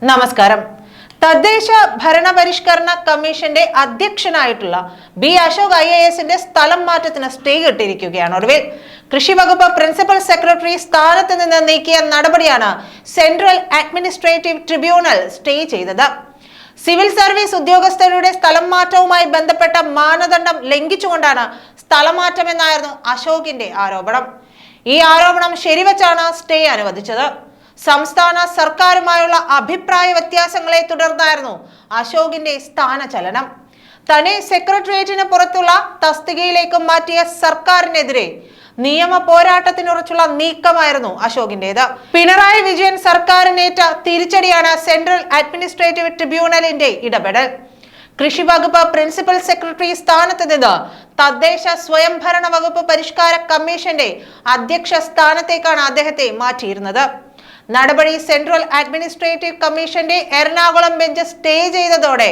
നമസ്കാരം. തദ്ദേശ ഭരണപരിഷ്കരണ കമ്മീഷന്റെ അധ്യക്ഷനായിട്ടുള്ള ബി അശോക് IASന്റെ സ്ഥലം മാറ്റത്തിന് സ്റ്റേ ഇട്ടിരിക്കുകയാണ്. ഒടുവിൽ കൃഷി വകുപ്പ് പ്രിൻസിപ്പൽ സെക്രട്ടറി സ്ഥാനത്ത് നിന്ന് നീക്കിയ നടപടിയാണ് സെൻട്രൽ അഡ്മിനിസ്ട്രേറ്റീവ് ട്രിബ്യൂണൽ സ്റ്റേ ചെയ്തത്. സിവിൽ സർവീസ് ഉദ്യോഗസ്ഥരുടെ സ്ഥലം മാറ്റവുമായി ബന്ധപ്പെട്ട മാനദണ്ഡം ലംഘിച്ചുകൊണ്ടാണ് സ്ഥലമാറ്റമെന്നായിരുന്നു അശോകിന്റെ ആരോപണം. ഈ ആരോപണം ശരിവച്ചാണ് സ്റ്റേ അനുവദിച്ചത്. സംസ്ഥാന സർക്കാരുമായുള്ള അഭിപ്രായ വ്യത്യാസങ്ങളെ തുടർന്നായിരുന്നു അശോകിന്റെ സ്ഥാനചലനം. തന്നെ സെക്രട്ടേറിയറ്റിന് പുറത്തുള്ള തസ്തികയിലേക്ക് മാറ്റിയ സർക്കാരിനെതിരെ നിയമ പോരാട്ടത്തിനുറച്ചുള്ള നീക്കമായിരുന്നു അശോകിന്റേത്. പിണറായി വിജയൻ സർക്കാരിനേറ്റ തിരിച്ചടിയാണ് സെൻട്രൽ അഡ്മിനിസ്ട്രേറ്റീവ് ട്രിബ്യൂണലിന്റെ ഇടപെടൽ. കൃഷി വകുപ്പ് പ്രിൻസിപ്പൽ സെക്രട്ടറി സ്ഥാനത്ത് നിന്ന് തദ്ദേശ സ്വയംഭരണ വകുപ്പ് പരിഷ്കാര കമ്മീഷന്റെ അധ്യക്ഷ സ്ഥാനത്തേക്കാണ് അദ്ദേഹത്തെ മാറ്റിയിരുന്നത്. നടപടി സെൻട്രൽ അഡ്മിനിസ്ട്രേറ്റീവ് കമ്മീഷന്റെ എറണാകുളം ബെഞ്ച് സ്റ്റേ ചെയ്തതോടെ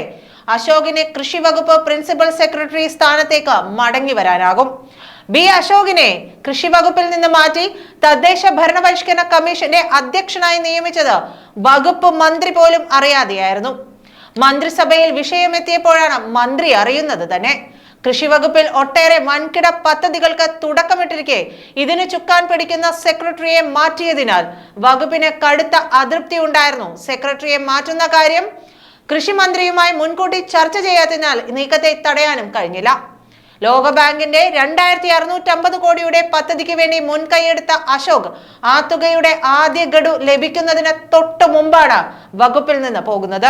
അശോകിനെ കൃഷി വകുപ്പ് പ്രിൻസിപ്പൽ സെക്രട്ടറി സ്ഥാനത്തേക്ക് മടങ്ങി വരാനാകും. ബി അശോകിനെ കൃഷി വകുപ്പിൽ നിന്ന് മാറ്റി തദ്ദേശ ഭരണപരിഷ്കരണ കമ്മീഷന്റെ അധ്യക്ഷനായി നിയമിച്ചത് വകുപ്പ് മന്ത്രി പോലും അറിയാതെയായിരുന്നു. മന്ത്രിസഭയിൽ വിഷയമെത്തിയപ്പോഴാണ് മന്ത്രി അറിയുന്നത് തന്നെ. കൃഷി വകുപ്പിൽ ഒട്ടേറെ വൻകിട പദ്ധതികൾക്ക് തുടക്കമിട്ടിരിക്കെ ഇതിന് ചുക്കാൻ പിടിക്കുന്ന സെക്രട്ടറിയെ മാറ്റിയതിനാൽ വകുപ്പിന് കടുത്ത അതൃപ്തി ഉണ്ടായിരുന്നു. സെക്രട്ടറിയെ മാറ്റുന്ന കാര്യം കൃഷി മന്ത്രിയുമായി മുൻകൂട്ടി ചർച്ച ചെയ്യാത്തതിനാൽ നീക്കത്തെ തടയാനും കഴിഞ്ഞില്ല. ലോകബാങ്കിന്റെ 2650 കോടിയുടെ പദ്ധതിക്ക് വേണ്ടി മുൻകൈയെടുത്ത അശോക് ആ തുകയുടെ ആദ്യ ഗഡു ലഭിക്കുന്നതിന് തൊട്ടു മുമ്പാണ് വകുപ്പിൽ നിന്ന് പോകുന്നത്.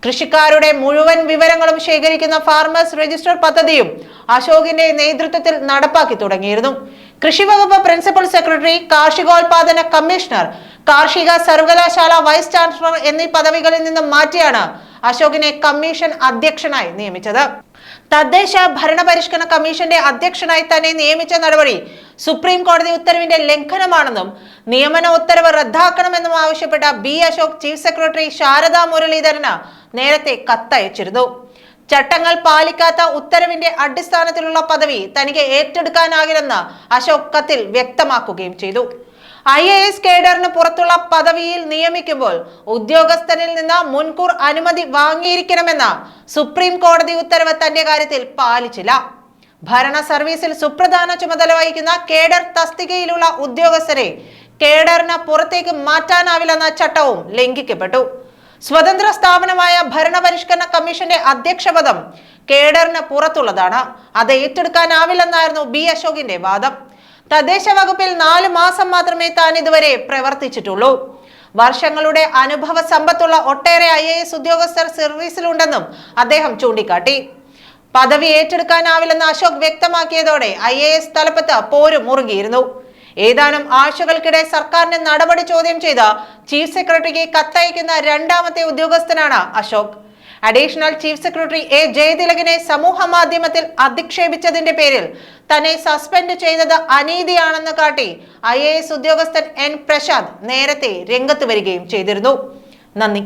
കൃഷിക്കാരുടെ മുഴുവൻ വിവരങ്ങളും ശേഖരിക്കുന്ന ഫാർമേഴ്സ് രജിസ്റ്റർ പദ്ധതിയും അശോകിന്റെ നേതൃത്വത്തിൽ നടപ്പാക്കി തുടങ്ങിയിരുന്നു. കൃഷി വകുപ്പ് പ്രിൻസിപ്പൽ സെക്രട്ടറി, കാർഷികോൽപാദന കമ്മീഷണർ, കാർഷിക സർവകലാശാല വൈസ് ചാൻസലർ എന്നീ പദവികളിൽ നിന്നും മാറ്റിയാണ് അശോകിനെ കമ്മീഷൻ അധ്യക്ഷനായി നിയമിച്ചത്. തദ്ദേശ ഭരണപരിഷ്കരണ കമ്മീഷന്റെ അധ്യക്ഷനായി തന്നെ നിയമിച്ച നടപടി സുപ്രീം കോടതി ഉത്തരവിന്റെ ലംഘനമാണെന്നും നിയമന ഉത്തരവ് റദ്ദാക്കണമെന്നും ആവശ്യപ്പെട്ട B Ashok chief secretary Sarada മുരളീധരന് നേരത്തെ കത്തയച്ചിരുന്നു. ചട്ടങ്ങൾ പാലിക്കാത്ത ഉത്തരവിന്റെ അടിസ്ഥാനത്തിലുള്ള പദവി തനിക്ക് ഏറ്റെടുക്കാനാകില്ലെന്ന് അശോക് കത്തിൽ വ്യക്തമാക്കുകയും ചെയ്തു. IAS കേഡറിന് പുറത്തുള്ള പദവിയിൽ നിയമിക്കുമ്പോൾ ഉദ്യോഗസ്ഥനിൽ നിന്ന് മുൻകൂർ അനുമതി വാങ്ങിയിരിക്കണമെന്ന സുപ്രീം കോടതി ഉത്തരവ് തന്റെ കാര്യത്തിൽ പാലിച്ചില്ല. ഭരണ സർവീസിൽ സുപ്രധാന ചുമതല വഹിക്കുന്ന കേഡർ തസ്തികയിലുള്ള ഉദ്യോഗസ്ഥരെ കേഡറിന് പുറത്തേക്ക് മാറ്റാനാവില്ലെന്ന ചട്ടവും ലംഘിക്കപ്പെട്ടു. സ്വതന്ത്ര സ്ഥാപനമായ ഭരണപരിഷ്കരണ കമ്മീഷന്റെ അധ്യക്ഷ പദം കേഡറിന് പുറത്തുള്ളതാണ്. അത് ഏറ്റെടുക്കാനാവില്ലെന്നായിരുന്നു ബി അശോകിന്റെ വാദം. തദ്ദേശ വകുപ്പിൽ 4 മാസം മാത്രമേ താൻ ഇതുവരെ പ്രവർത്തിച്ചിട്ടുള്ളൂ. വർഷങ്ങളുടെ അനുഭവ സമ്പത്തുള്ള ഒട്ടേറെ IAS ഉദ്യോഗസ്ഥർ സർവീസിലുണ്ടെന്നും അദ്ദേഹം ചൂണ്ടിക്കാട്ടി. പദവി ഏറ്റെടുക്കാനാവില്ലെന്ന് അശോക് വ്യക്തമാക്കിയതോടെ IAS തലപ്പത്ത് പോര് മുറുകിയിരുന്നു. ഏതാനും ആഴ്ചകൾക്കിടെ സർക്കാരിന്റെ നടപടി ചോദ്യം ചെയ്ത ചീഫ് സെക്രട്ടറിക്ക് കത്തയക്കുന്ന രണ്ടാമത്തെ ഉദ്യോഗസ്ഥനാണ് Ashok. Additional chief secretary A ജയതിലകിനെ സമൂഹ മാധ്യമത്തിൽ അധിക്ഷേപിച്ചതിന്റെ പേരിൽ തന്നെ സസ്പെൻഡ് ചെയ്തത് അനീതിയാണെന്ന് കാട്ടി IAS ഉദ്യോഗസ്ഥൻ N പ്രശാന്ത് നേരത്തെ രംഗത്ത് വരികയും ചെയ്തിരുന്നു. നന്ദി.